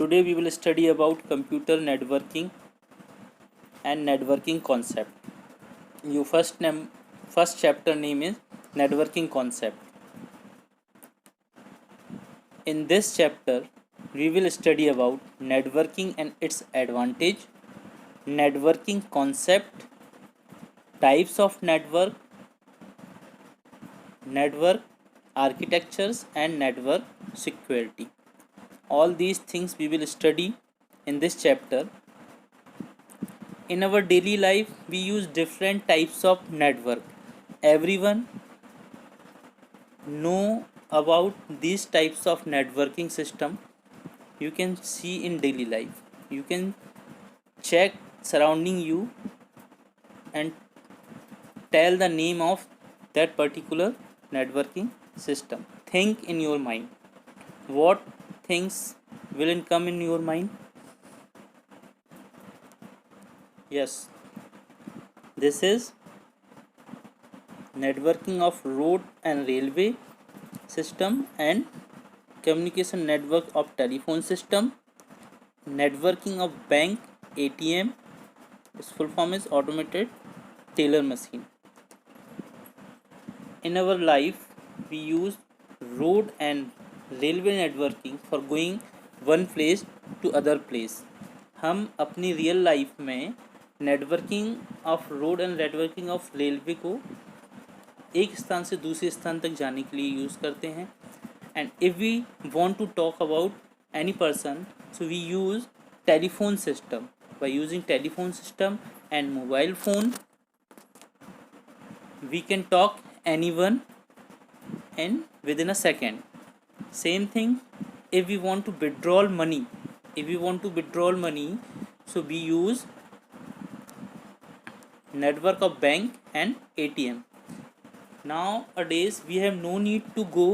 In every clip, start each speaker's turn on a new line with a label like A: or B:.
A: Today we will study about computer networking and networking concept. Your first chapter name is networking concept. In this chapter we will study about networking and its advantage, networking concept, types of network architectures and network security. All these things we will study in this chapter. In our daily life we use different types of network. Everyone know about these types of networking system. You can see in daily life, you can check surrounding you and tell the name of that particular networking system. Think in your mind, what things will come in your mind? Yes, this is networking of road and railway system and communication network of telephone system, networking of bank ATM. Its full form is automated teller machine. In our life we use road and railway networking for going one place to other place. हम अपनी real life में networking of road and networking of railway को एक स्थान से दूसरे स्थान तक जाने के लिए यूज़ करते हैं. And if we want to talk about any person, so we use telephone system. By using telephone system and mobile phone we can talk anyone in within a second. Same thing if we want to withdraw money, so we use network of bank and ATM. Nowadays we have no need to go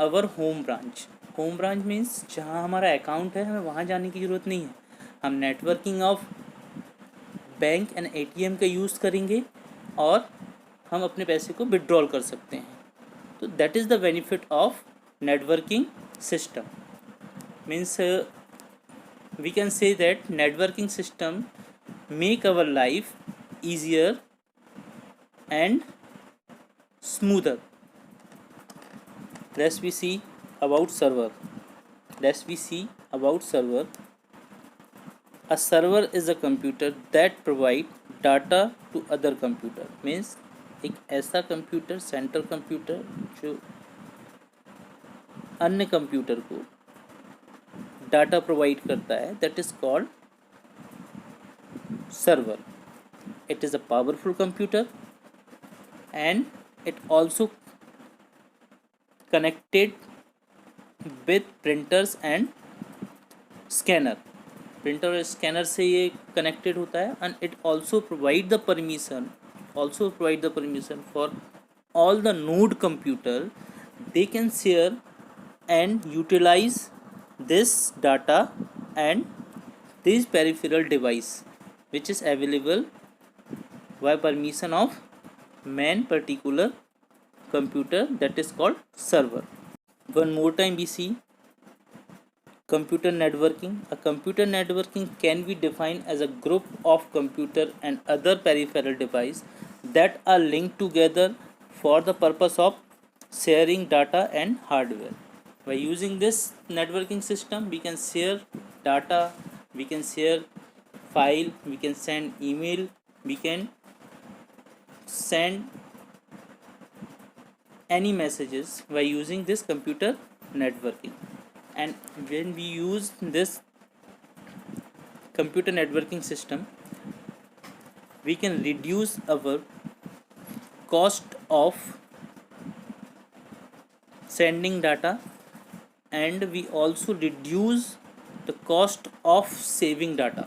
A: our home branch means जहाँ हमारा account है हमें वहाँ जाने की ज़रूरत नहीं है. हम networking of bank and ATM का यूज़ करेंगे और हम अपने पैसे को विड्रॉल कर सकते हैं. तो that is the benefit of networking system. Means we can say that networking system make our life easier and smoother. Let's we see about server. A server is a computer that provide data to other computer. Means एक ऐसा computer, central computer जो अन्य computer को data provide करता है, that is called server. It is a powerful computer and it also connected with printers and scanner. Printer और scanner से ये कनेक्टेड होता है. And it also provide the permission for all the node computer. They can share and utilize this data and this peripheral device which is available by permission of main particular computer, that is called server. One more time we see computer networking. A computer networking can be defined as a group of computer and other peripheral device that are linked together for the purpose of sharing data and hardware. By using this networking system we can share data, we can share file, we can send email, we can send any messages by using this computer networking. And when we use this computer networking system, we can reduce our cost of sending data, and we also reduce the cost of saving data.